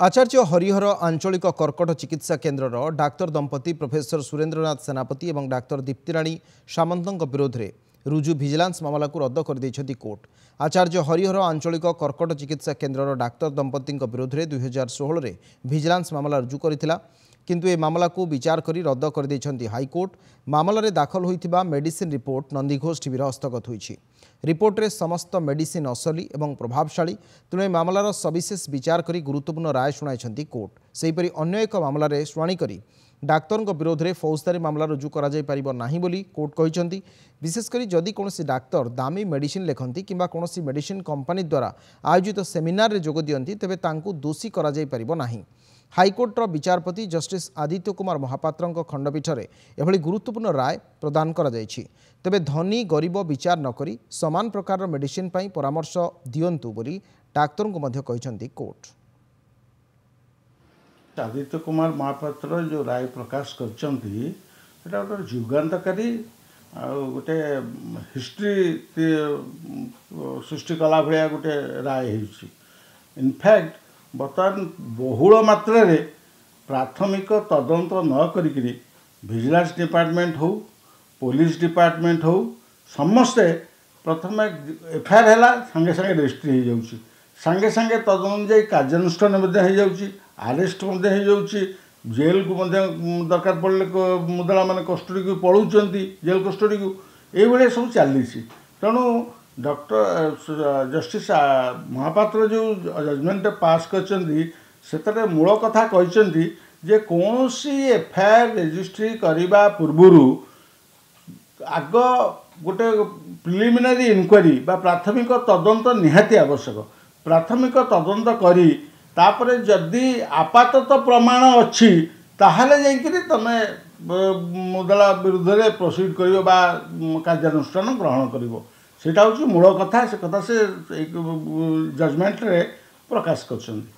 आचार्य हरिहर आंचलिक कर्कट चिकित्सा केन्द्र डाक्तर दंपति प्रोफेसर सुरेन्द्रनाथ सेनापति और डाक्तर दीप्तिराणी सामंत विरोध में रुजु भिजिलांस मामला को रद्द कर कोर्ट। आचार्य हरिहर आंचलिक कर्कट चिकित्सा केन्द्र डाक्तर दंपति विरोध में 2016 में भिजिलांस मामला रुजु करथिला, किंतु ए मामला को विचार करी रद्द कर हाईकोर्ट। मामला रे दाखल होइथिबा मेडिसिन रिपोर्ट नंदीघोष टीवी हस्तगत होइछि। रिपोर्ट रे समस्त मेडिसिन असली एवं प्रभावशाली, तेणु मामलार सविशेष विचार करी गुरुत्वपूर्ण राय शुणाइछंती कोर्ट। सेहीपरि अन्य एक मामला रे शुणाणी करी डाक्तर विरोध में फौजदारी मामला रुजु करा जाय परिबो नाही बोली कोर्ट कहिसंती। विशेषकर जदि कोनोसी डाक्तर दामी मेडिसिन लेखंती किंबा कोनोसी मेडिसिन कंपनी द्वारा आयोजित सेमिनार रे जोग दियंती तेबे तांकु दोषी करा जाय परिबो नाही। हाईकोर्टर विचारपति जस्टिस आदित्य कुमार महापात्र खंडपीठ में एभली गुरुत्वपूर्ण राय प्रदान करा जायछि। तेबे धनी गरीब विचार नकरी समान प्रकार मेडिसिन पई परामर्श दियंतु बोली डाक्तर को मध्य कहिसंती कोर्ट। आदित्य कुमार महापात्र जो राय प्रकाश करछंती एटा गोटे जुगान्तकारी गोटे हिस्ट्री सृष्टि कला भाया गोटे राय होइछि। इनफैक्ट बर्तमान बहुल मात्रा रे प्राथमिक तदंत न करिकरी विजिलेंस डिपार्टमेंट हो पुलिस डिपार्टमेंट हो समस्ते प्रथम एफआईआर है संगे संगे रजिस्ट्री हो जाउछि, संगे संगे तदनुसार जाई कार्यानुष्ठान हो जाउछि, आरेस्ट हो जाउछि, जेल को दरकार पड़े मुदला माने कस्टडी को पलाउछंती जेल कस्टडी को ये सब चली। तेणु डॉक्टर जस्टिस महापात्र जो जजमेंट पास कर मूल कथा कहते जे कौन सी एफआईआर रजिस्ट्री करने पूर्व आग गोटे प्रिलिमिनारी इनक्वारी बा प्राथमिक तदंत निहाती आवश्यक। प्राथमिक तदंत करी तापरे जदि आपातत प्रमाण अच्छी ताहले जाइकरी तमे मुदला विरुद्ध रे प्रोसीड करिवो बा कार्यानुष्ठान ग्रहण करिवो। सेटा होची मूल कथा, से कथा से जजमेंट रे प्रकाश करछन।